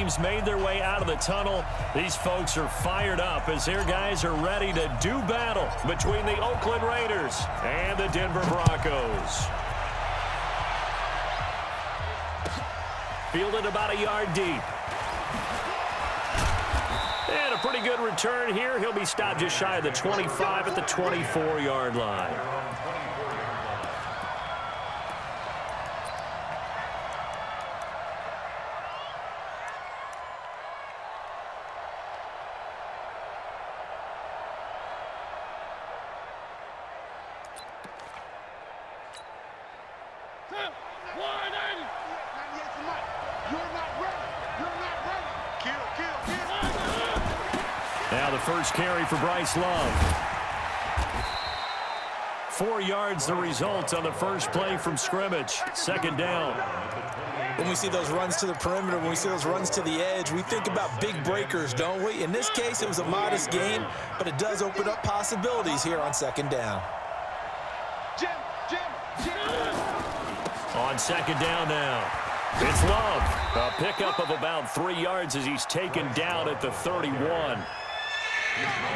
teams made their way out of the tunnel. These folks are fired up as their guys are ready to do battle between the Oakland Raiders and the Denver Broncos. Fielded about a yard deep. And a pretty good return here. He'll be stopped just shy of the 25 at the 24-yard line. Now the first carry for Bryce Love. 4 yards the result on the first play from scrimmage. Second down. When we see those runs to the perimeter, when we see those runs to the edge, we think about big breakers, don't we? In this case, it was a modest gain, but it does open up possibilities here on second down. On second down now. It's Love. A pickup of about 3 yards as he's taken down at the 31.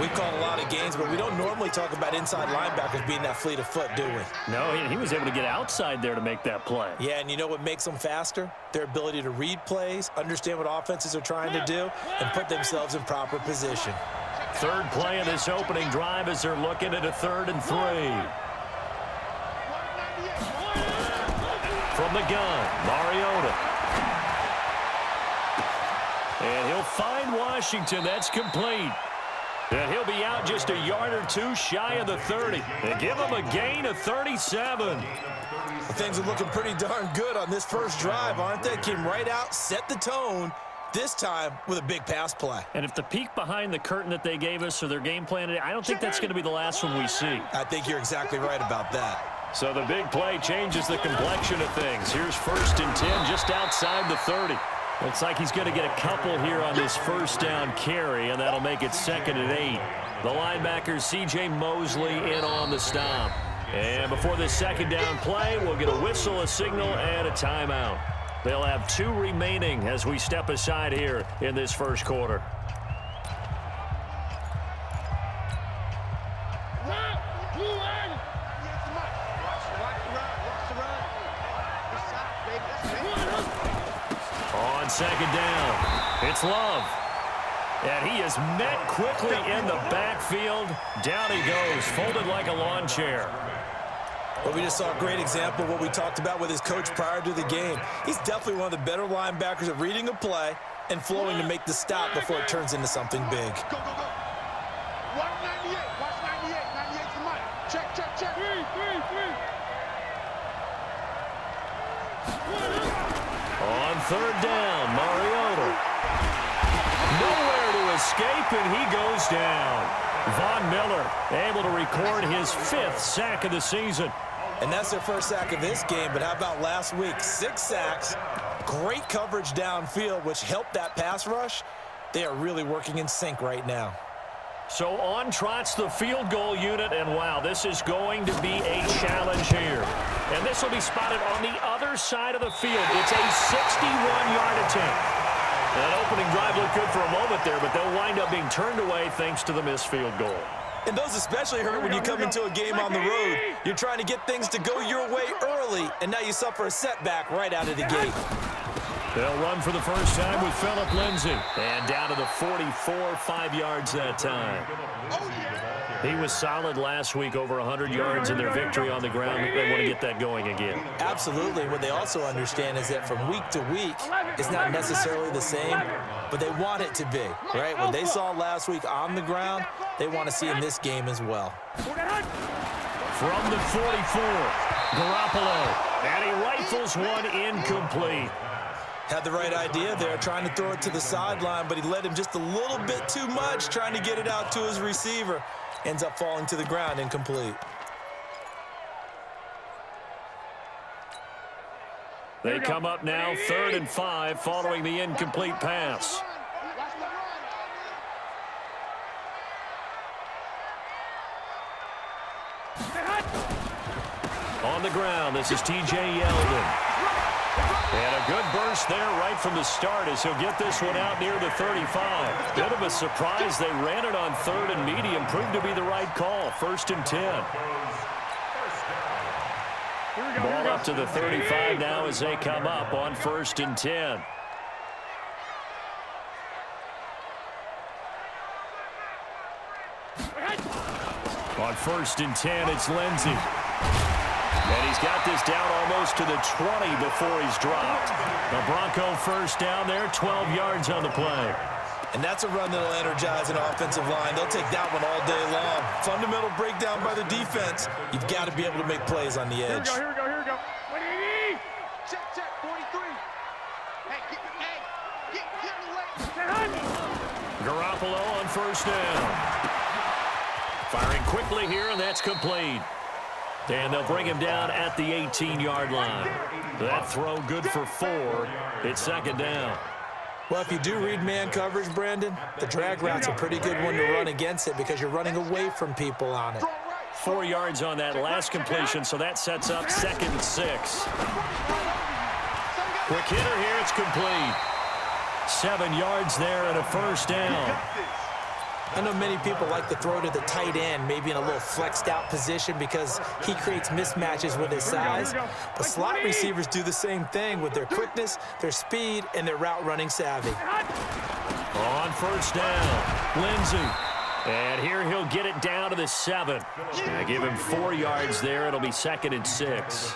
We've called a lot of games, but we don't normally talk about inside linebackers being that fleet of foot, do we? No, he was able to get outside there to make that play. Yeah, and you know what makes them faster? Their ability to read plays, understand what offenses are trying to do, and put themselves in proper position. Third play of this opening drive as they're looking at a 3rd and 3. From the gun, Mariota. And he'll find Washington. That's complete. And he'll be out just a yard or two shy of the 30. And give him a gain of 37. Well, things are looking pretty darn good on this first drive, aren't they? Came right out, set the tone, this time with a big pass play. And if the peek behind the curtain that they gave us or their game plan, I don't think that's going to be the last one we see. I think you're exactly right about that. So the big play changes the complexion of things. Here's 1st and 10 just outside the 30. Looks like he's going to get a couple here on this first down carry, and that'll make it 2nd and 8. The linebacker, C.J. Mosley, in on the stop. And before this second down play, we'll get a whistle, a signal, and a timeout. They'll have 2 remaining as we step aside here in this first quarter. On second down, it's Love. And he is met quickly in the backfield. Down he goes, folded like a lawn chair. Well, we just saw a great example of what we talked about with his coach prior to the game. He's definitely one of the better linebackers at reading a play and flowing to make the stop before it turns into something big. Go, go, go. Watch 98. Watch 98. 98's the money. Check, check, check. 3. On 3rd down, Mariota. Nowhere to escape, and he goes down. Von Miller able to record his 5th sack of the season. And that's their first sack of this game, but how about last week? 6 sacks, great coverage downfield, which helped that pass rush. They are really working in sync right now. So on trots the field goal unit, and wow, this is going to be a challenge here. And this will be spotted on the other side of the field. It's a 61-yard attempt. That opening drive looked good for a moment there, but they'll wind up being turned away thanks to the missed field goal. And those especially hurt when you come into a game on the road. You're trying to get things to go your way early, and now you suffer a setback right out of the gate. They'll run for the first time with Phillip Lindsay. And down to the 44, 5 yards that time. He was solid last week, over 100 yards in their victory on the ground. They want to get that going again. Absolutely. What they also understand is that from week to week, it's not necessarily the same, but they want it to be, right? What they saw last week on the ground, they want to see in this game as well. From the 44, Garoppolo. And he rifles one incomplete. Had the right idea there, trying to throw it to the sideline, but he led him just a little bit too much, trying to get it out to his receiver. Ends up falling to the ground incomplete. They come up now, 3rd and 5, following the incomplete pass. On the ground, this is T.J. Yeldon. And a good burst there right from the start as he'll get this one out near the 35. Bit of a surprise. They ran it on third and medium. Proved to be the right call. 1st and 10. Ball up to the 35 now as they come up on 1st and 10. On 1st and 10, it's Lindsey. And he's got this down almost to the 20 before he's dropped. The Bronco first down there, 12 yards on the play. And that's a run that'll energize an offensive line. They'll take that one all day long. Fundamental breakdown by the defense. You've got to be able to make plays on the edge. Here we go. What do you need? Check, 43. Get me late. Garoppolo on 1st down. Firing quickly here, and that's complete. And they'll bring him down at the 18-yard line. That throw good for 4. It's 2nd down. Well, if you do read man coverage, Brandon, the drag route's a pretty good one to run against it because you're running away from people on it. 4 yards on that last completion, so that sets up 2nd and 6. Quick hitter here, it's complete. 7 yards there and a 1st down. I know many people like to throw to the tight end, maybe in a little flexed out position because he creates mismatches with his size. But slot receivers do the same thing with their quickness, their speed, and their route running savvy. On 1st down, Lindsey. And here he'll get it down to the 7. Give him 4 yards there. It'll be 2nd and 6.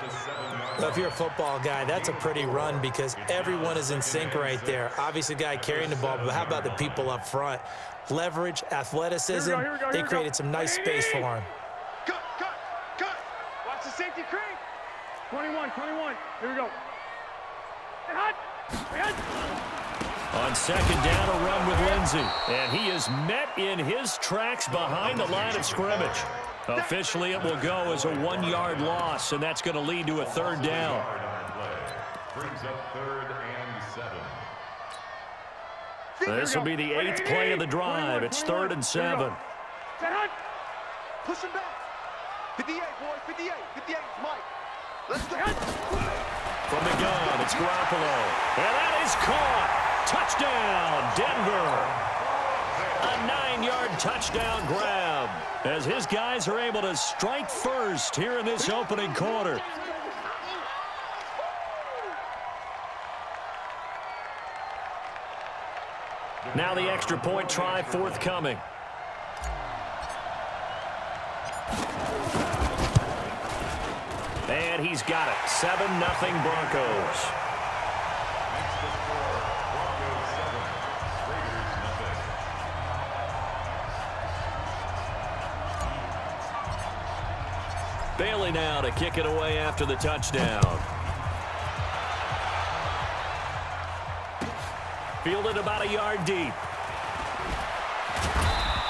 Well, if you're a football guy, that's a pretty run because everyone is in sync right there. Obviously, the guy carrying the ball, but how about the people up front? Leverage, athleticism, they created some nice space for him. Cut. Watch the safety creep. 21. Here we go. On 2nd down, a run with Lindsey. And he is met in his tracks behind the line of scrimmage. Officially, it will go as a 1-yard loss, and that's going to lead to a 3rd down. Brings up 3rd and 7. This will be the 8th play of the drive. It's 3rd and 7. Push him back. 58, boy. 58, Mike. Let's go. From the gun, it's Garoppolo. And that is caught. Touchdown, Denver. A 9-yard touchdown grab as his guys are able to strike first here in this opening quarter. Now the extra point try forthcoming. And he's got it. 7-0 Broncos. Bailey now to kick it away after the touchdown. Fielded about a yard deep.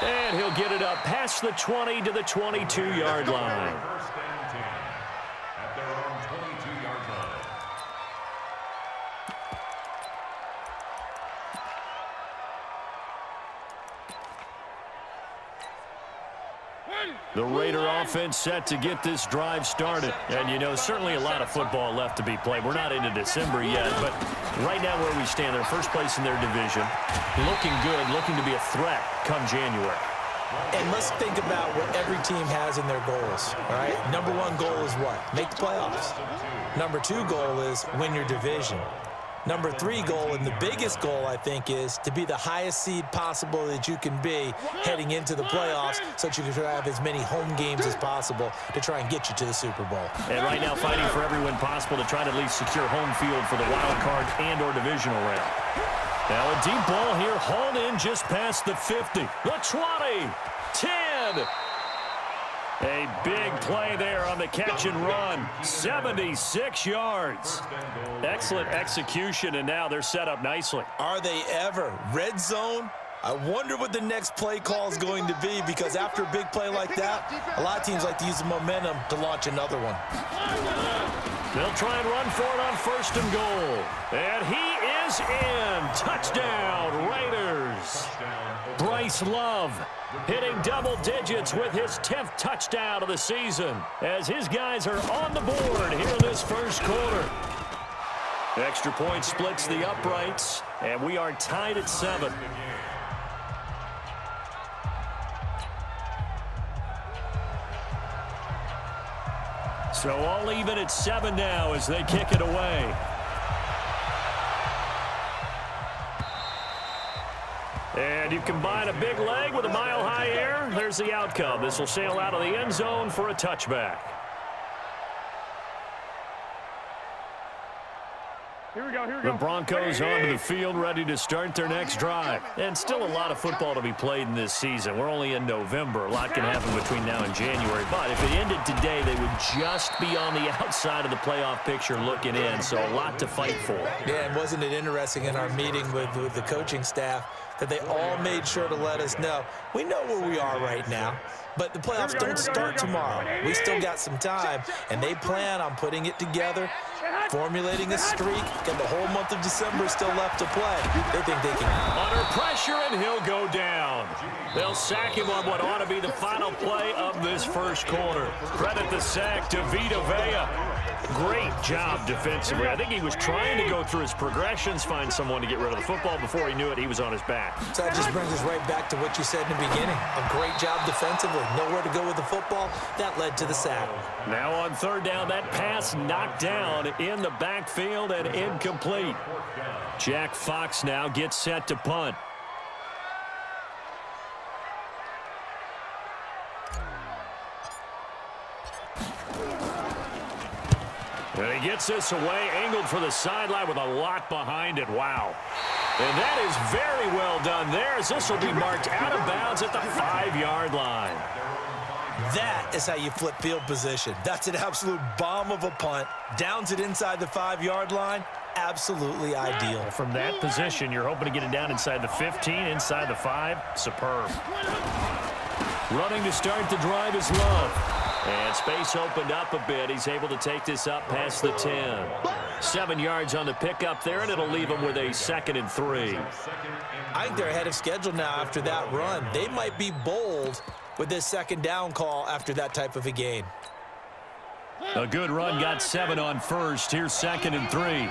And he'll get it up past the 20 to the 22-yard line. First and 10 at their own 22-yard line. The Raider offense set to get this drive started. And, you know, certainly a lot of football left to be played. We're not into December yet, but right now where we stand, they're first place in their division. Looking good, looking to be a threat come January. And let's think about what every team has in their goals, all right? Number 1 goal is what? Make the playoffs. Number 2 goal is win your division. Number 3 goal, and the biggest goal, I think, is to be the highest seed possible that you can be heading into the playoffs so that you can have as many home games as possible to try and get you to the Super Bowl. And right now fighting for every win possible to try to at least secure home field for the wild card and or divisional round. Now a deep ball here hauled in just past the 50. The 20, 10. A big play there on the catch and run. 76 yards. Excellent execution, and now they're set up nicely. Are they ever? Red zone? I wonder what the next play call is going to be because after a big play like that, a lot of teams like to use the momentum to launch another one. They'll try and run for it on 1st and goal. And he is in. Touchdown, Raiders. Bryce Love hitting double digits with his 10th touchdown of the season as his guys are on the board here in this first quarter. Extra point splits the uprights, and we are tied at 7. So all even at 7 now as they kick it away. And you combine a big leg with a mile-high air. There's the outcome. This will sail out of the end zone for a touchback. Here we go, here we The go. Broncos onto the field, ready to start their next drive. And still a lot of football to be played in this season. We're only in November. A lot can happen between now and January. But if it ended today, they would just be on the outside of the playoff picture looking in. So a lot to fight for. Yeah, and wasn't it interesting in our meeting with the coaching staff that they all made sure to let us know, we know where we are right now, but the playoffs don't start tomorrow. We still got some time, and they plan on putting it together, formulating a streak, and the whole month of December is still left to play. They think they can. Under pressure, and he'll go down. They'll sack him on what ought to be the final play of this first quarter. Credit the sack to Vita Vea. Great job defensively. I think he was trying to go through his progressions, find someone to get rid of the football. Before he knew it, he was on his back. So that just brings us right back to what you said in the beginning. A great job defensively. Nowhere to go with the football. That led to the sack. Now on third down, that pass knocked down in the backfield and incomplete. Jack Fox now gets set to punt. And he gets this away, angled for the sideline with a lot behind it. Wow. And that is very well done there, as this will be marked out of bounds at the 5-yard line. That is how you flip field position. That's an absolute bomb of a punt. Downs it inside the 5-yard line. Absolutely ideal. From that position, you're hoping to get it down inside the 15, inside the 5. Superb. Running to start the drive is Love. And space opened up a bit. He's able to take this up past the 10. 7 yards on the pickup there, and it'll leave him with a 2nd and 3. I think they're ahead of schedule now after that run. They might be bold with this 2nd down call after that type of a gain. A good run, got 7 on first. Here's 2nd and 3.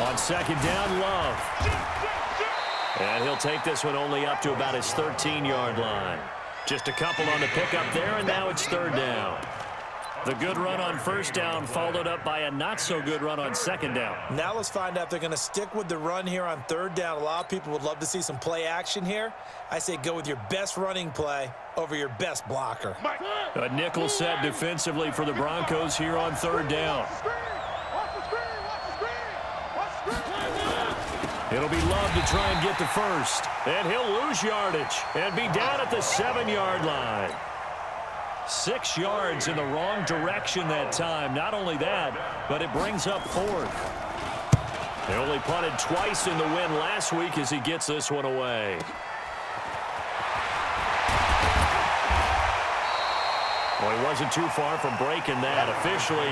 On 2nd down, Love. And he'll take this one only up to about his 13-yard line. Just a couple on the pickup there, and now it's 3rd down. The good run on 1st down followed up by a not-so-good run on 2nd down. Now let's find out if they're going to stick with the run here on 3rd down. A lot of people would love to see some play action here. I say go with your best running play over your best blocker. A nickel set defensively for the Broncos here on 3rd down. It'll be Love to try and get the first. And he'll lose yardage and be down at the 7-yard line. 6 yards in the wrong direction that time. Not only that, but it brings up 4th. They only punted twice in the win last week as he gets this one away. Well, he wasn't too far from breaking that. Officially,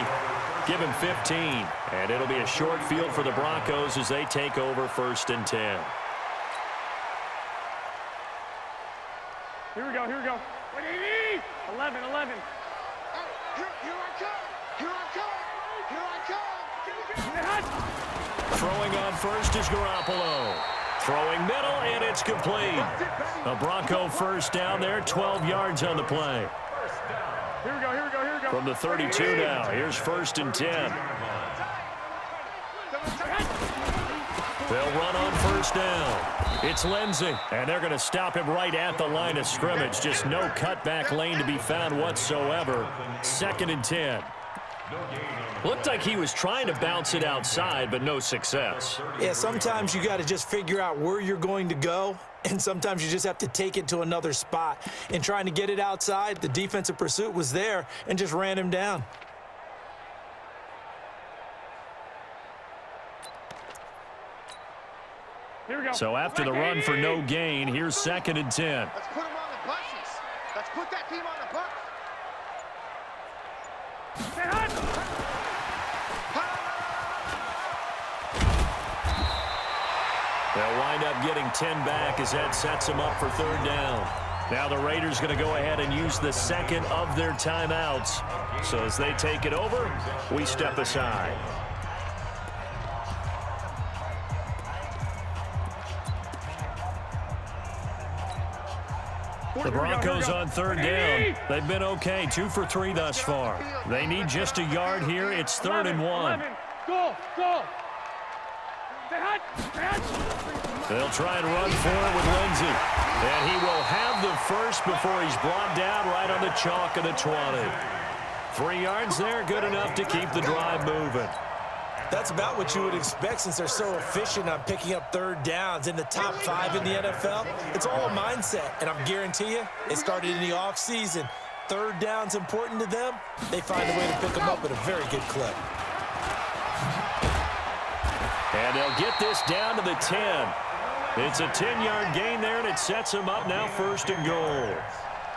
give him 15. And it'll be a short field for the Broncos as they take over 1st and 10. Here we go, here we go. What do you need? 11, 11. Here I come. Here I come. Throwing on first is Garoppolo. Throwing middle, and it's complete. A Bronco 1st down there, 12 yards on the play. Here we go, here we go, here we go. From the 32 now, here's 1st and 10. They'll run on 1st down. It's Lindsey, and they're going to stop him right at the line of scrimmage. Just no cutback lane to be found whatsoever. 2nd and 10. Looked like he was trying to bounce it outside, but no success. Yeah, sometimes you got to just figure out where you're going to go, and sometimes you just have to take it to another spot. In trying to get it outside, the defensive pursuit was there and just ran him down. Here we go. So after the run for no gain, here's 2nd and 10. Let's put him on the buses. Let's put that team on the bus. They'll wind up getting 10 back as that sets them up for 3rd down. Now the Raiders going to go ahead and use the second of their timeouts. So as they take it over, we step aside. The Broncos on third down. They've been okay, 2 for 3 thus far. They need just a yard here. It's 3rd and 1. Go. They'll try and run for it with Lindsey. And he will have the first before he's brought down right on the chalk of the 20. 3 yards there, good enough to keep the drive moving. That's about what you would expect since they're so efficient on picking up third downs in the top 5 in the NFL. It's all a mindset, and I guarantee you, it started in the offseason. Third down's important to them. They find a way to pick them up at a very good clip. And they'll get this down to the 10. It's a 10-yard gain there, and it sets them up now 1st and goal.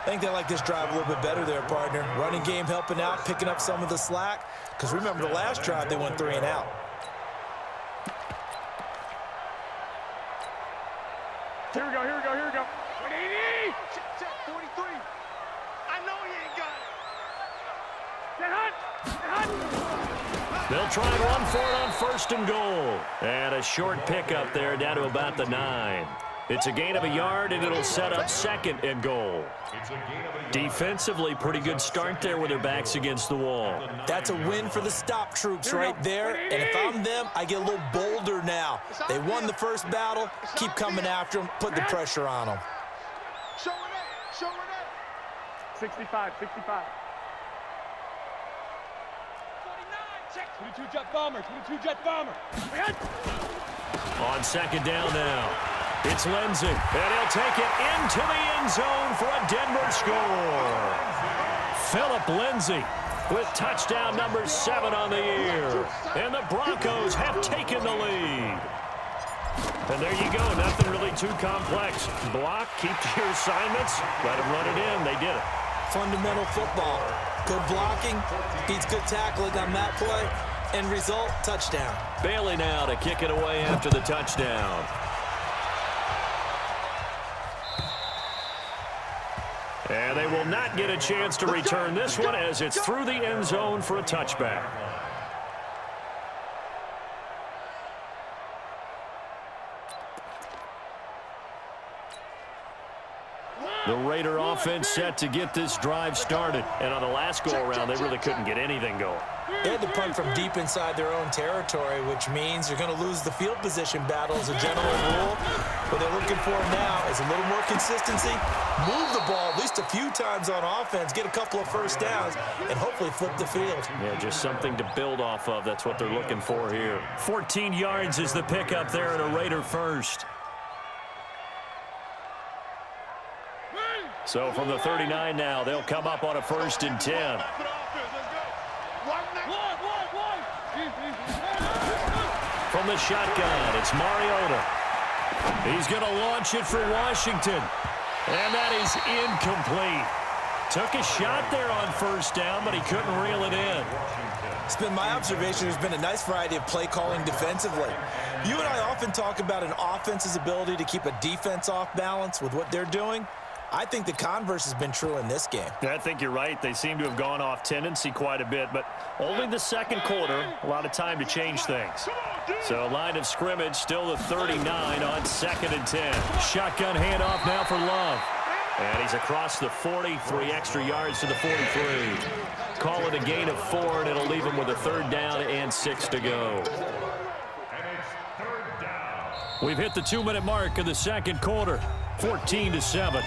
I think they like this drive a little bit better there, partner. Running game helping out, picking up some of the slack. Because remember the last drive, they went 3 and out. Here we go. 180. Check, 43. I know he ain't got it. Get hot. They'll try and run for it on 1st and goal. And a short pickup there down to about the 9. It's a gain of a yard, and it'll set up 2nd and goal. Defensively, pretty good start there with their backs against the wall. That's a win for the stop troops right there. And if I'm them, I get a little bolder now. They won the first battle. Keep coming after them. Put the pressure on them. Show it up. 65. 22 jet bomber. On 2nd down now. It's Lindsey, and he'll take it into the end zone for a Denver score. Philip Lindsey with touchdown number 7 on the year. And the Broncos have taken the lead. And there you go, nothing really too complex. Block, keep to your assignments, let them run it in. They did it. Fundamental football. Good blocking, beats good tackling on that play. End result, touchdown. Bailey now to kick it away after the touchdown. And they will not get a chance to return this one as it's through the end zone for a touchback. The Raider offense set to get this drive started. And on the last go-around, they really couldn't get anything going. They had to punt from deep inside their own territory, which means you're going to lose the field position battle as a general rule. What they're looking for now is a little more consistency, move the ball at least a few times on offense, get a couple of first downs, and hopefully flip the field. Yeah, just something to build off of. That's what they're looking for here. 14 yards is the pickup there at a Raider first. So from the 39 now, they'll come up on a 1st and 10. From the shotgun, it's Mariota. He's going to launch it for Washington. And that is incomplete. Took a shot there on 1st down, but he couldn't reel it in. It's been my observation there's been a nice variety of play calling defensively. You and I often talk about an offense's ability to keep a defense off balance with what they're doing. I think the converse has been true in this game. I think you're right. They seem to have gone off tendency quite a bit, but only the 2nd quarter, a lot of time to change things. So line of scrimmage, still the 39 on 2nd and 10. Shotgun handoff now for Love. And he's across the 40, 3 extra yards to the 43. Call it a gain of 4, and it'll leave him with a 3rd down and 6 to go. We've hit the 2-minute mark of the 2nd quarter, 14-7.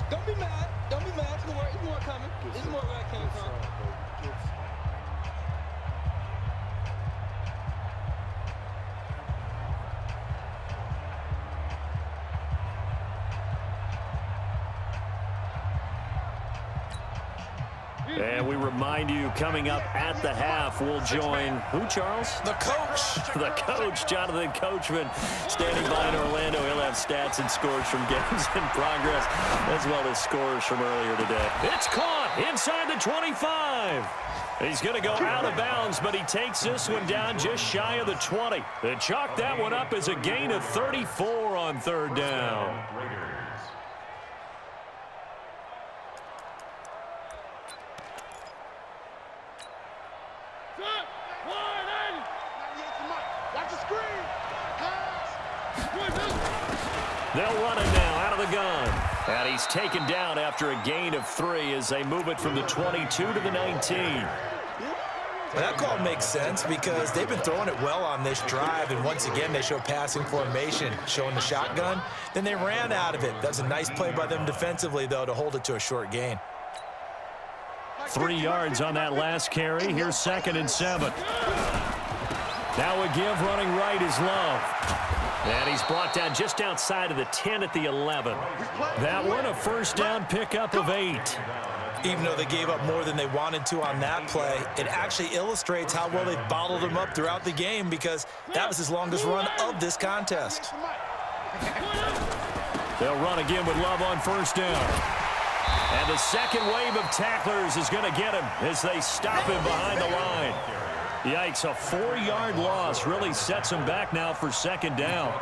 Don't be mad. Don't be mad. There's more coming. There's more where that came from. And we remind you, coming up at the half, we'll join who, Charles? The coach. The coach, Jonathan Coachman, standing by in Orlando. He'll have stats and scores from games in progress, as well as scores from earlier today. It's caught inside the 25. He's going to go out of bounds, but he takes this one down just shy of the 20. They chalk that one up as a gain of 34 on third down. Watch the screen. They'll run it now out of the gun. And he's taken down after a gain of 3 as they move it from the 22 to the 19. That call makes sense because they've been throwing it well on this drive, and once again they show passing formation, showing the shotgun. Then they ran out of it. That's a nice play by them defensively, though, to hold it to a short gain. 3 yards on that last carry. Here's 2nd and 7. Now a give running right is Love. And he's brought down just outside of the 10 at the 11. That one a first down pickup of 8. Even though they gave up more than they wanted to on that play, it actually illustrates how well they've bottled them up throughout the game because that was his longest run of this contest. They'll run again with Love on first down. And the second wave of tacklers is going to get him as they stop him behind the line. Yikes, a 4-yard loss really sets him back now for 2nd down.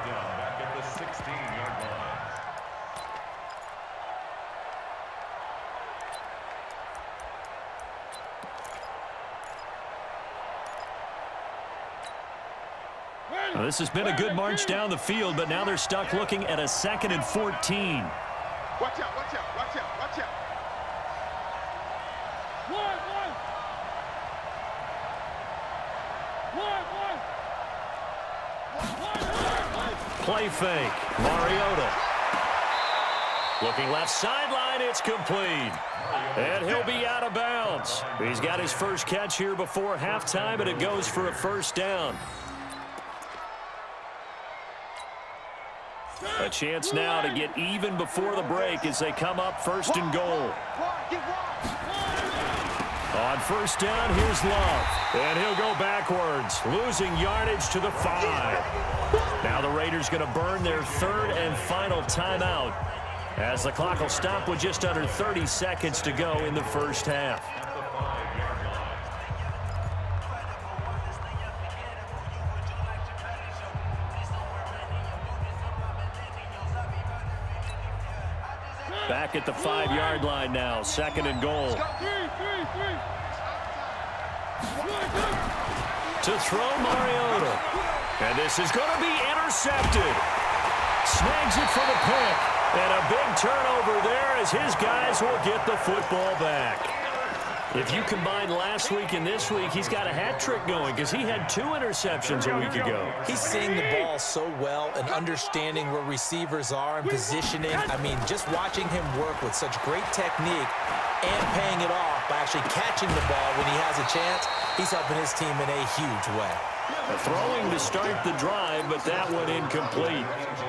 Well, this has been a good march down the field, but now they're stuck looking at a 2nd and 14. Watch out, watch out, watch out, watch out. Play fake. Mariota. Looking left sideline. It's complete. And he'll be out of bounds. He's got his first catch here before halftime, and it goes for a first down. A chance now to get even before the break as they come up 1st and goal. On first down, here's Love. And he'll go backwards, losing yardage to the 5. Now the Raiders going to burn their 3rd and final timeout as the clock will stop with just under 30 seconds to go in the first half. Back at the 5-yard line now, 2nd and goal. To throw Mariota. And this is going to be intercepted. Snags it for the pick. And a big turnover there as his guys will get the football back. If you combine last week and this week, he's got a hat trick going because he had 2 interceptions a week ago. He's seeing the ball so well and understanding where receivers are and positioning. I mean, just watching him work with such great technique and paying it off by actually catching the ball when he has a chance, he's helping his team in a huge way. Throwing to start the drive, but that one incomplete.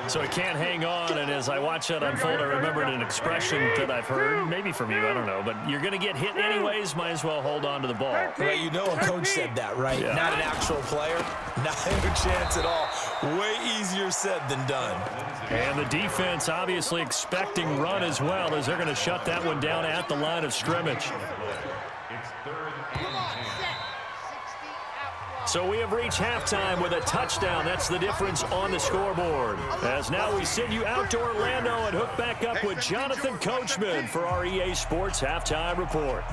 So he can't hang on, and as I watch that unfold, I remembered an expression that I've heard, maybe from you, I don't know, but you're going to get hit anyways, might as well hold on to the ball. Right, you know a coach said that, right? Yeah. Not an actual player. Not a chance at all. Way easier said than done. And the defense obviously expecting run as well as they're going to shut that one down at the line of scrimmage. So we have reached halftime with a touchdown. That's the difference on the scoreboard. As now we send you out to Orlando and hook back up with Jonathan Coachman for our EA Sports Halftime Report.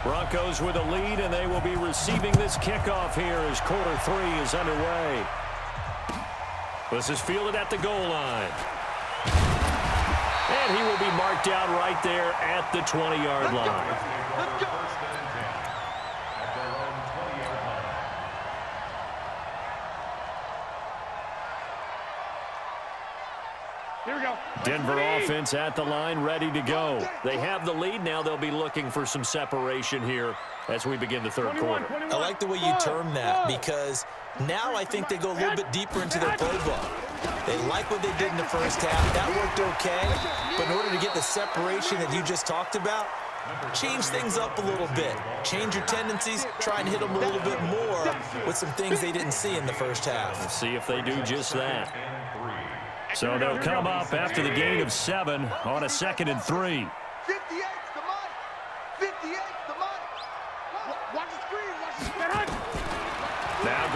Broncos with a lead, and they will be receiving this kickoff here as quarter 3 is underway. This is fielded at the goal line. And he will be marked out right there at the 20-yard line. Let's go. Here we go. Denver offense at the line, ready to go. They have the lead. Now they'll be looking for some separation here as we begin the third quarter. I like the way you term that because now I think they go a little bit deeper into their playbook. They like what they did in the first half. That worked okay. But in order to get the separation that you just talked about, change things up a little bit. Change your tendencies. Try and hit them a little bit more with some things they didn't see in the first half. Let's see if they do just that. So they'll come up after the gain of 7 on a 2nd and 3. 58's the money. 58's the money.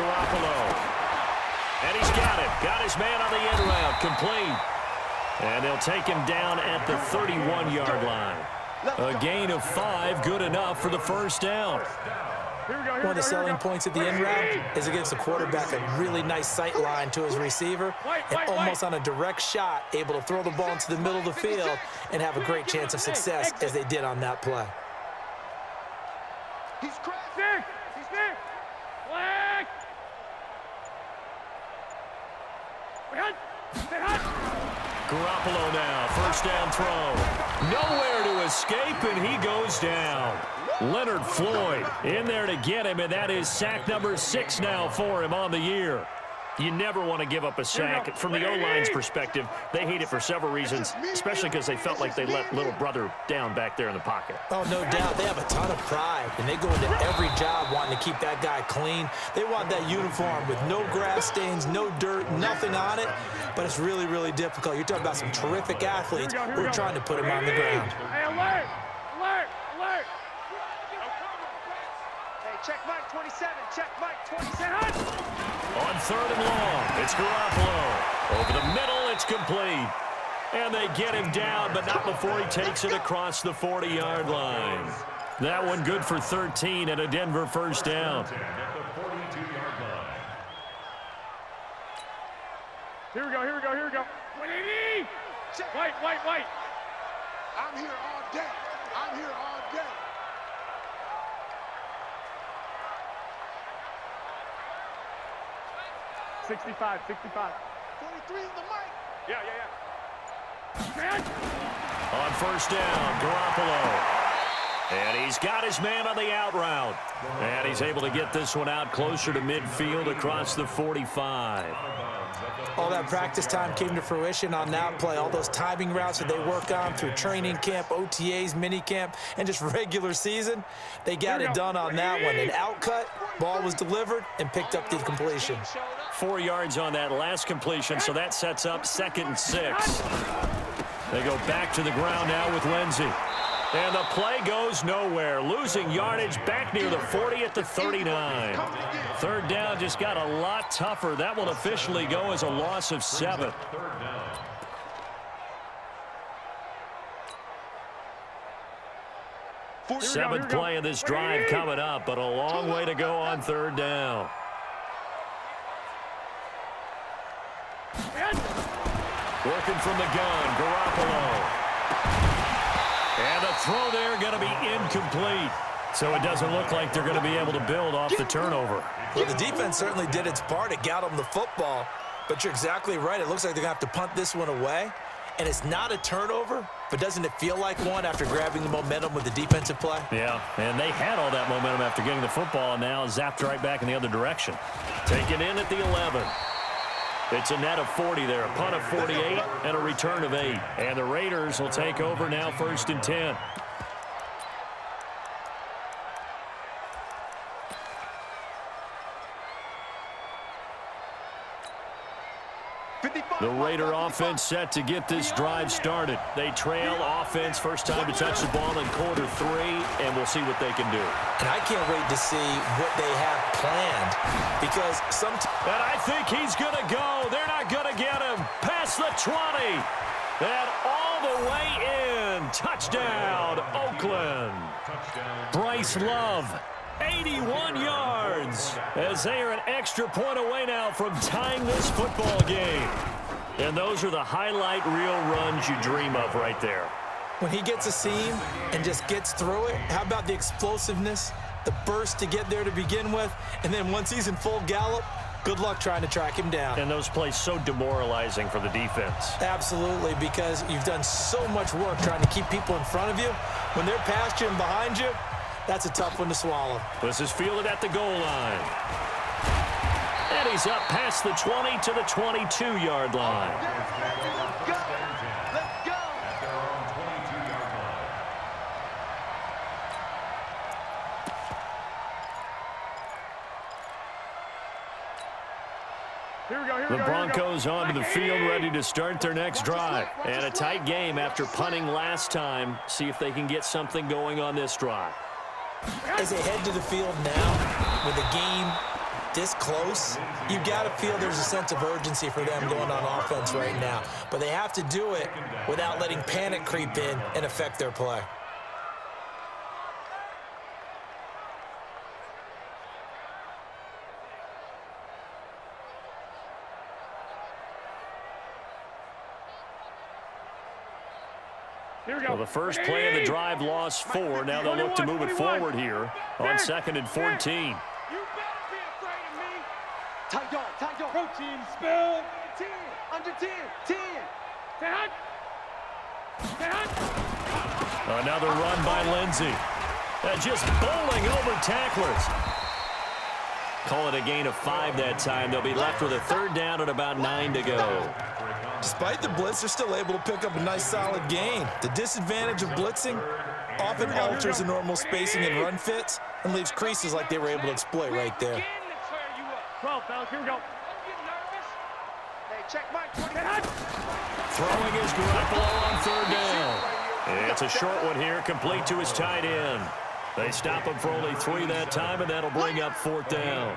Garoppolo. And he's got it. Got his man on the end route. Complete. And they'll take him down at the 31-yard line. A gain of 5, good enough for the first down. One of the selling points at the end route is against the quarterback, a really nice sight line to his receiver, and almost on a direct shot, able to throw the ball into the middle of the field and have a great chance of success as they did on that play. He's crazy. He's there. Flag. Garoppolo now, first down throw. Nowhere to escape, and he goes down. Leonard Floyd in there to get him, and that is sack number 6 now for him on the year. You never want to give up a sack. From the O-line's perspective, they hate it for several reasons, especially because they felt like they let little brother down back there in the pocket. Oh, no doubt. They have a ton of pride, and they go into every job wanting to keep that guy clean. They want that uniform with no grass stains, no dirt, nothing on it, but it's really, really difficult. You're talking about some terrific athletes who are trying to put him on the ground. Hey, alert! Alert! Alert! Hey, check Mike 27. Check Mike 27. On 3rd and long, it's Garoppolo. Over the middle, it's complete. And they get him down, but not before he takes it across the 40-yard line. That one good for 13 and a Denver first down. Here we go. White. I'm here all day. I'm here all day. Sixty-five. 43 is the mic. Yeah. On first down, Garoppolo. And he's got his man on the out route. And he's able to get this one out closer to midfield across the 45. All that practice time came to fruition on that play. All those timing routes that they work on through training camp, OTAs, minicamp, and just regular season, they got it done on that one. An outcut, ball was delivered, and picked up the completion. 4 yards on that last completion, so that sets up 2nd and 6. They go back to the ground now with Lindsey. And the play goes nowhere. Losing yardage back near the 40 at the 39. 3rd down just got a lot tougher. That will officially go as a loss of 7. Seventh play of this drive coming up, but a long way to go on 3rd down. Working from the gun, Garoppolo. And the throw there going to be incomplete. So it doesn't look like they're going to be able to build off the turnover. Well, the defense certainly did its part. It got them the football. But you're exactly right. It looks like they're going to have to punt this one away. And it's not a turnover, but doesn't it feel like one after grabbing the momentum with the defensive play? Yeah, and they had all that momentum after getting the football, and now zapped right back in the other direction. Taken in at the 11. It's a net of 40 there, a punt of 48, and a return of 8. And the Raiders will take over now 1st and 10. The Raider offense set to get this drive started. They trail offense, first time to touch the ball in quarter 3, and we'll see what they can do. And I can't wait to see what they have planned, because And I think he's going to go. They're not going to get him. Past the 20. And all the way in. Touchdown, Oakland. Bryce Love, 81 yards, as they are an extra point away now from tying this football game. And those are the highlight reel runs you dream of right there. when he gets a seam and just gets through it, how about the explosiveness, the burst to get there to begin with, and then once he's in full gallop, good luck trying to track him down. And those plays so demoralizing for the defense. Absolutely, because you've done so much work trying to keep people in front of you. When they're past you and behind you, that's a tough one to swallow. This is fielded at the goal line. And he's up past the 20 to the 22-yard line. Let's go. The Broncos onto the field ready to start their next drive. And a tight game after punting last time. See if they can get something going on this drive. As they head to the field now with the game this close, you've got to feel there's a sense of urgency for them going on offense right now. But they have to do it without letting panic creep in and affect their play. Well, the first play of the drive lost 4. Now they'll look to move it forward here on 2nd and 14. You better be afraid of me. Tight dog, tight dog. Protein spell. 10, under 10, 10. Another run by Lindsey. Just bowling over tacklers. Call it a gain of 5 that time. They'll be left with a 3rd down and about 9 to go. Despite the blitz, they're still able to pick up a nice, solid gain. The disadvantage of blitzing often alters the normal spacing and run fits and leaves creases like they were able to exploit right there. 12, fellas, here we go. Hey, check Mike. Throwing his Garoppolo on 3rd down. It's a short one here, complete to his tight end. They stop him for only 3 that time, and that'll bring up 4th down.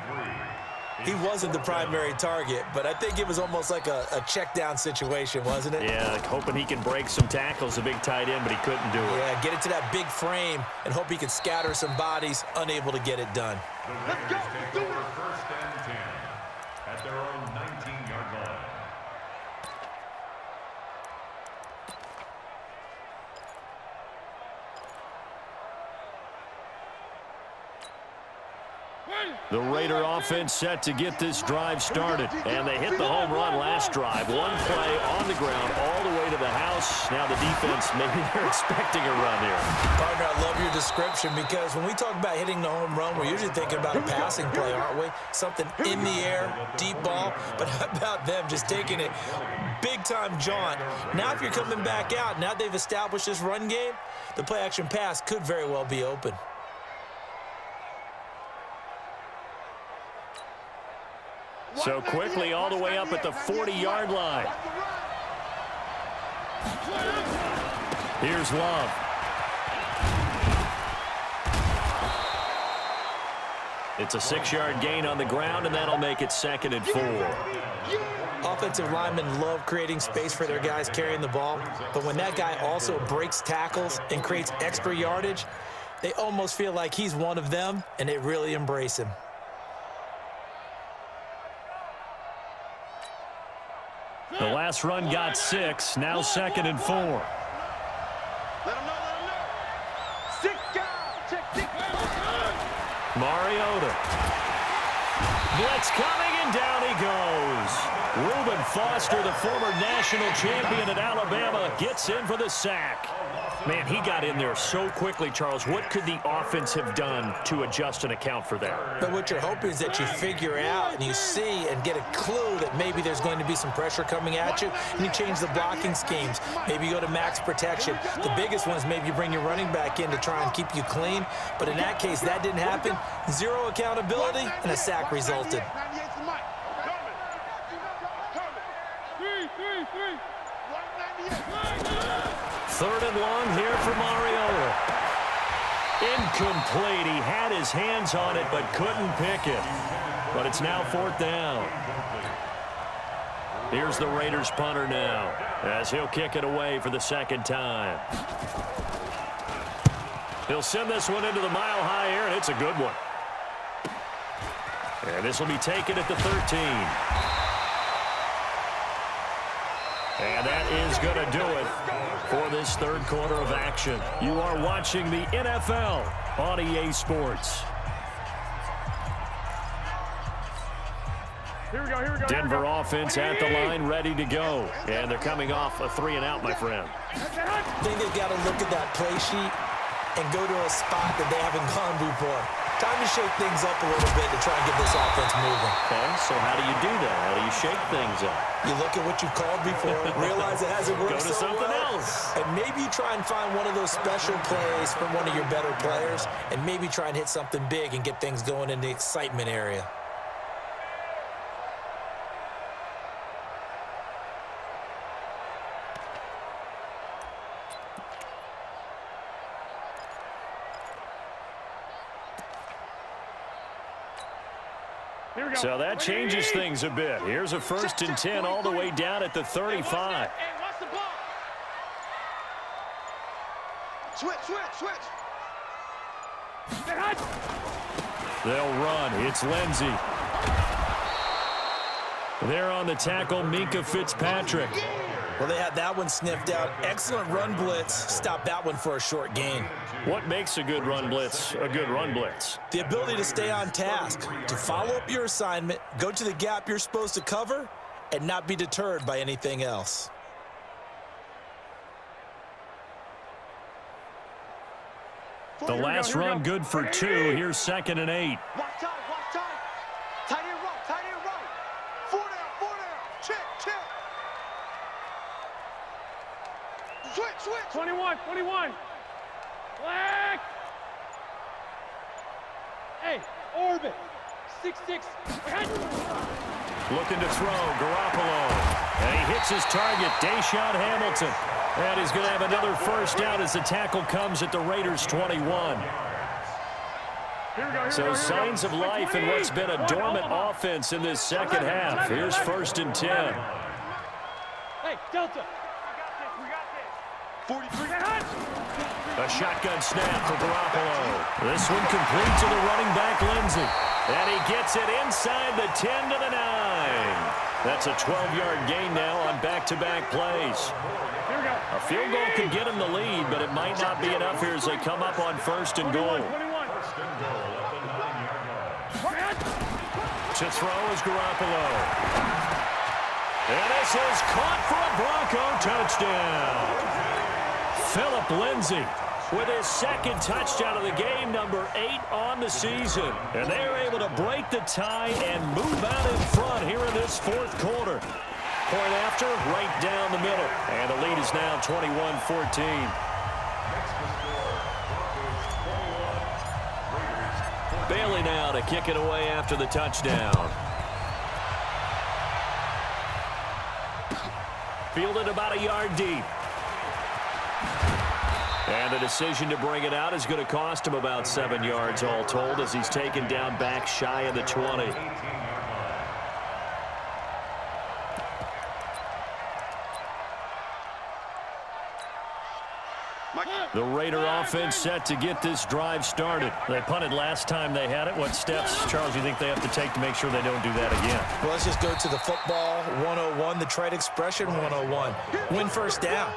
He wasn't the primary target, but I think it was almost like a check down situation, wasn't it? Yeah, hoping he can break some tackles, a big tight end, but he couldn't do it. Yeah, get it to that big frame and hope he can scatter some bodies, unable to get it done. The Raiders take over 1st and 10 at their own 19-yard line. The Raider offense set to get this drive started. And they hit the home run last drive. One play on the ground all the way to the house. Now the defense, maybe they're expecting a run here. Partner, I love your description because when we talk about hitting the home run, we're usually thinking about a passing play, aren't we? Something in the air, deep ball. But how about them just taking it big-time jaunt? Now if you're coming back out, now they've established this run game, the play-action pass could very well be open. So quickly all the way up at the 40-yard line. Here's Love. It's a 6-yard gain on the ground, and that'll make it 2nd and 4. Offensive linemen love creating space for their guys carrying the ball, but when that guy also breaks tackles and creates extra yardage, they almost feel like he's one of them, and they really embrace him. The last run got 6, now 2nd and 4. Let him know, let him know. 6 guys, check. Mariota. Blitz coming, and down he goes. Reuben Foster, the former national champion at Alabama, gets in for the sack. Man, he got in there so quickly, Charles. What could the offense have done to adjust and account for that? But what you're hoping is that you figure out and you see and get a clue that maybe there's going to be some pressure coming at you, and you change the blocking schemes. Maybe you go to max protection. The biggest one is maybe you bring your running back in to try and keep you clean. But in that case, that didn't happen. 0 accountability, and a sack resulted. 3rd and long here for Mariota. Incomplete. He had his hands on it but couldn't pick it. But it's now 4th down. Here's the Raiders punter now as he'll kick it away for the 2nd time. He'll send this one into the mile-high air, and it's a good one. And this will be taken at the 13. And that is going to do it for this 3rd quarter of action. You are watching the NFL on EA Sports. Here we go. Denver offense at the line, ready to go. And they're coming off a 3-and-out, my friend. I think they've got to look at that play sheet and go to a spot that they haven't gone before. Time to shake things up a little bit to try and get this offense moving. Okay, so how do you do that? How do you shake things up? You look at what you've called before, realize it hasn't worked Go to so something well, else. and maybe you try and find one of those special plays from one of your better players, and maybe try and hit something big and get things going in the excitement area. Here So that changes things a bit. Here's a 1st and 10 all the way down at the 35. Switch, switch, switch. They'll run. It's Lindsey. There on the tackle, Minka Fitzpatrick. Well, they had that one sniffed out. Excellent run blitz. Stop that one for a short gain. What makes a good run blitz a good run blitz? The ability to stay on task, to follow up your assignment, go to the gap you're supposed to cover, and not be deterred by anything else. The last run good for 2. Here's 2nd and 8. Watch time, watch time. Tight end right, tight end right. 4 down. Check, check. Switch, switch. 21. Black. Hey, orbit. 6'6". Looking to throw, Garoppolo. And he hits his target, Deshaun Hamilton. And he's going to have another 1st down as the tackle comes at the Raiders' 21. So signs of life in what's been a dormant offense in this second half. Here's 1st and 10. Hey, Delta. 43. A shotgun snap for Garoppolo. This one complete to the running back, Lindsey. And he gets it inside the 10 to the 9. That's a 12-yard gain now on back-to-back plays. A field goal could get him the lead, but it might not be enough here as they come up on 1st and goal. To throw is Garoppolo. And this is caught for a Bronco touchdown. Philip Lindsey with his 2nd touchdown of the game, number 8 on the season. And they are able to break the tie and move out in front here in this 4th quarter. Point after, right down the middle. And the lead is now 21-14. Bailey now to kick it away after the touchdown. Fielded about a yard deep. And the decision to bring it out is going to cost him about 7 yards all told as he's taken down back shy of the 20. The Raider offense set to get this drive started. They punted last time they had it. What steps, Charles, do you think they have to take to make sure they don't do that again? Well, let's just go to the football 101, the trade expression 101. Win 1st down.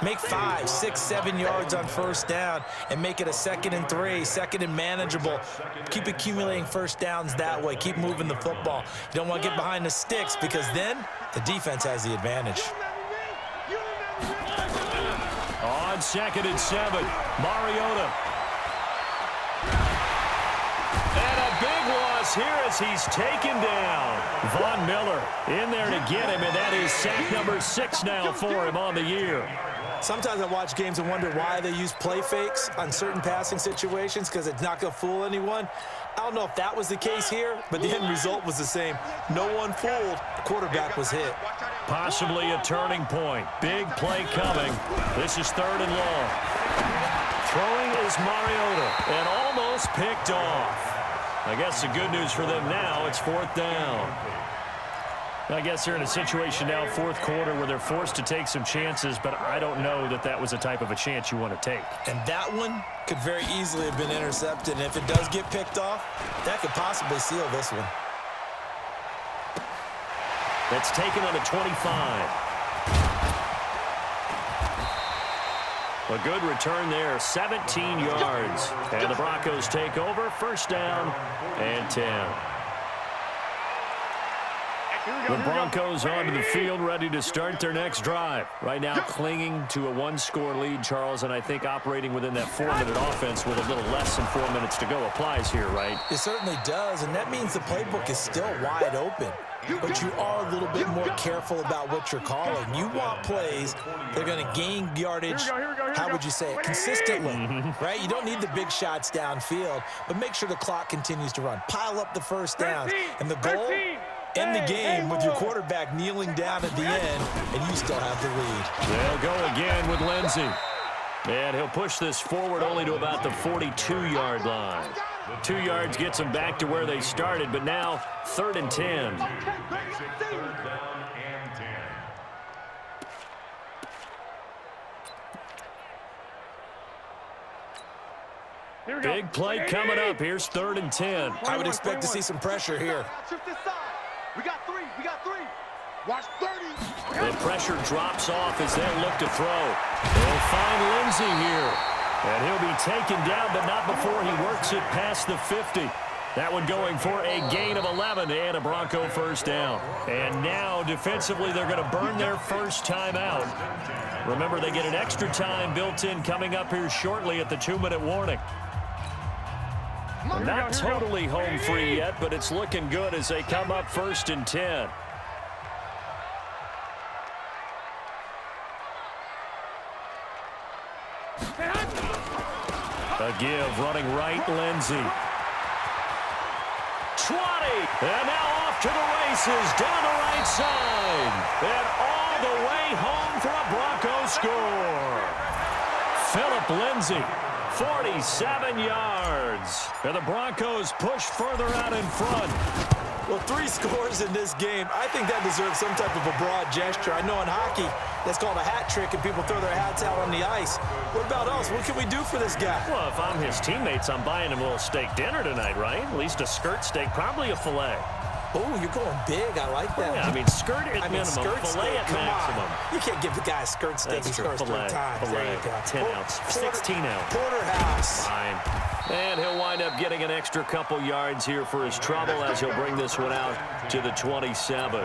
Make 5, 6, 7 yards on 1st down and make it a 2nd and 3, 2nd and manageable. Keep accumulating 1st downs that way. Keep moving the football. You don't want to get behind the sticks because then the defense has the advantage. On 2nd and 7, Mariota. And a big loss here as he's taken down. Von Miller in there to get him, and that is sack number 6 now for him on the year. Sometimes I watch games and wonder why they use play fakes on certain passing situations because it's not going to fool anyone. I don't know if that was the case here, but the end result was the same. No one fooled. The quarterback was hit. Possibly a turning point. Big play coming. This is 3rd and long. Throwing is Mariota, and almost picked off. I guess the good news for them now, it's 4th down. I guess they're in a situation now, 4th quarter, where they're forced to take some chances, but I don't know that that was the type of a chance you want to take. And that one could very easily have been intercepted, and if it does get picked off, that could possibly seal this one. That's taken on the 25. A good return there, 17 yards. And the Broncos take over, 1st down and 10. The Broncos onto the field, ready to start their next drive. Right now clinging to a 1-score lead, Charles, and I think operating within that 4-minute offense with a little less than 4 minutes to go applies here, right? It certainly does, and that means the playbook is still wide open. But you are a little bit more careful about what you're calling. You want plays that are going to gain yardage, how would you say it, consistently, right? You don't need the big shots downfield, but make sure the clock continues to run. Pile up the 1st downs, and the goal, end the game with your quarterback kneeling down at the end, and you still have the lead. They'll go again with Lindsey. And he'll push this forward only to about the 42-yard line. 2 yards gets them back to where they started, but now 3rd and 10. Makes it 3rd down and 10. Big play coming up. Here's 3rd and 10. I would expect to see some pressure here. Shift this side. We got three. We got three. Watch 30. The pressure drops off as they look to throw. They'll find Lindsey here. And he'll be taken down, but not before he works it past the 50. That one going for a gain of 11 and a Bronco first down. And now, defensively, they're going to burn their first time out. Remember, they get an extra time built in coming up here shortly at the 2-minute warning. Not totally home free yet, but it's looking good as they come up 1st and 10. A give, running right, Lindsey. 20, and now off to the races, down the right side. And all the way home for a Bronco score. Phillip Lindsey, 47 yards. And the Broncos push further out in front. Well, 3 scores in this game. I think that deserves some type of a broad gesture. I know in hockey, that's called a hat trick, and people throw their hats out on the ice. What about us? What can we do for this guy? Well, if I'm his teammates, I'm buying him a little steak dinner tonight, right? At least a skirt steak, probably a filet. Oh, you're going big. I like that. Yeah, I mean, skirt at minimum, skirt filet steak, at come maximum. on. You can't give the guy a skirt steak. That's He true. scores 3 times. There you go. 10 ounce, 16 ounce. Porterhouse. Fine. And he'll wind up getting an extra couple yards here for his trouble as he'll bring this one out to the 27.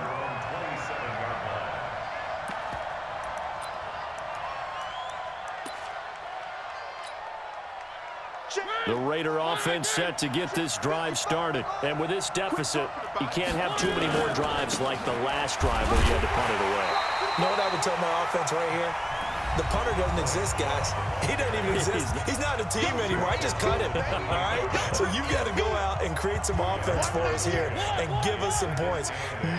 The Raider offense set to get this drive started. And with this deficit, you can't have too many more drives like the last drive where you had to punt it away. You know what I would tell my offense right here? The punter doesn't exist, guys. He doesn't even exist. He's not a team anymore. I just cut him, all right? So you've got to go out and create some offense for us here and give us some points.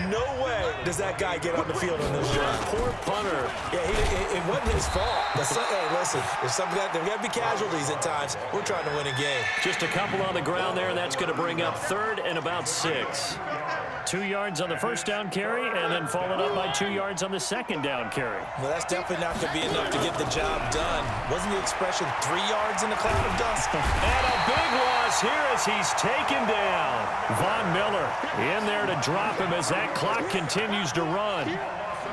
No way does that guy get on the field on this drive. Poor punter. Yeah, it wasn't his fault. Hey, listen, there's got to be casualties at times. We're trying to win a game. Just a couple on the ground there, and that's going to bring up 3rd and about 6. 2 yards on the first down carry, and then followed up by 2 yards on the second down carry. Well, that's definitely not going to be enough to get the job done. Wasn't the expression 3 yards in a cloud of dust? And a big loss here as he's taken down. Von Miller in there to drop him as that clock continues to run.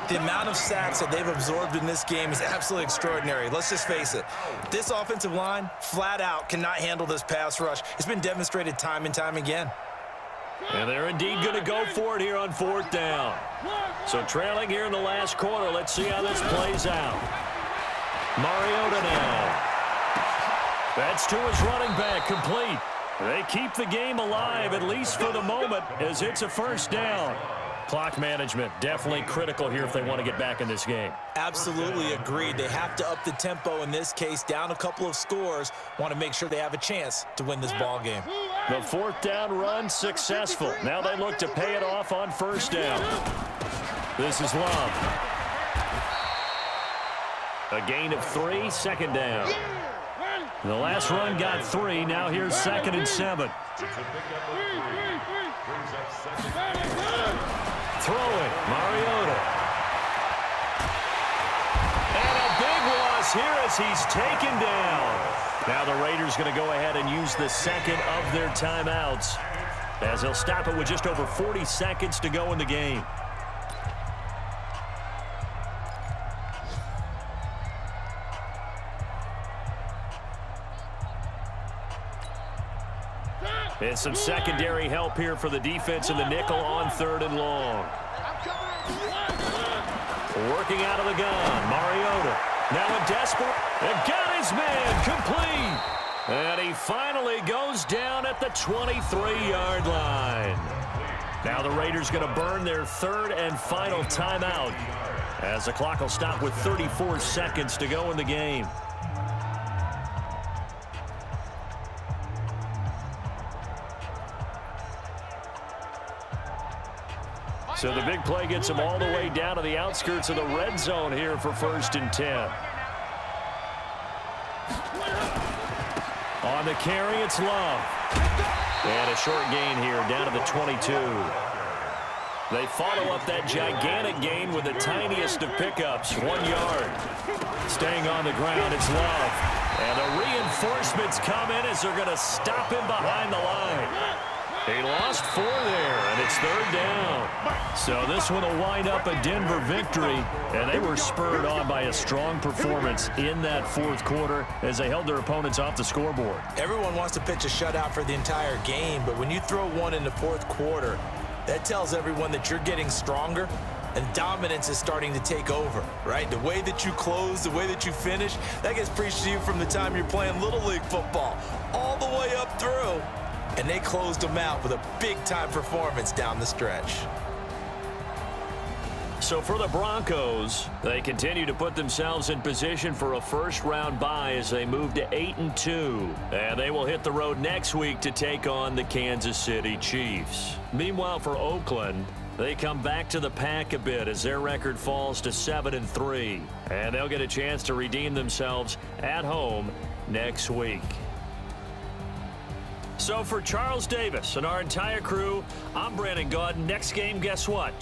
The amount of sacks that they've absorbed in this game is absolutely extraordinary. Let's just face it. This offensive line, flat out, cannot handle this pass rush. It's been demonstrated time and time again. And they're indeed going to go for it here on 4th down. So trailing here in the last quarter. Let's see how this plays out. Mariota now. That's to his running back, complete. They keep the game alive, at least for the moment, as it's a first down. Clock management, definitely critical here if they want to get back in this game. Absolutely agreed. They have to up the tempo in this case, down a couple of scores. Want to make sure they have a chance to win this ball game. The 4th down run successful. Now they look to pay it off on 1st down. This is Love. A gain of 3, 2nd down. The last run got 3. Now here's 2nd and 7. Throwing, Mariota. And a big loss here as he's taken down. Now the Raiders going to go ahead and use the second of their timeouts as they'll stop it with just over 40 seconds to go in the game. And some secondary help here for the defense in the nickel on 3rd and long. Working out of the gun, Mariota. Now a desperate, and got his man complete. And he finally goes down at the 23-yard line. Now the Raiders going to burn their 3rd and final timeout as the clock will stop with 34 seconds to go in the game. So the big play gets him all the way down to the outskirts of the red zone here for 1st and 10. On the carry, it's Love. And a short gain here down to the 22. They follow up that gigantic gain with the tiniest of pickups, 1 yard. Staying on the ground, it's Love. And the reinforcements come in as they're going to stop him behind the line. He lost 4 there, and it's 3rd down. So this one will wind up a Denver victory, and they were spurred on by a strong performance in that 4th quarter as they held their opponents off the scoreboard. Everyone wants to pitch a shutout for the entire game, but when you throw one in the 4th quarter, that tells everyone that you're getting stronger and dominance is starting to take over, right? The way that you close, the way that you finish, that gets preached to you from the time you're playing Little League football all the way up through. And they closed them out with a big-time performance down the stretch. So for the Broncos, they continue to put themselves in position for a first-round bye as they move to 8-2. And they will hit the road next week to take on the Kansas City Chiefs. Meanwhile, for Oakland, they come back to the pack a bit as their record falls to 7-3. And they'll get a chance to redeem themselves at home next week. So for Charles Davis and our entire crew, I'm Brandon Gaudin. Next game, guess what?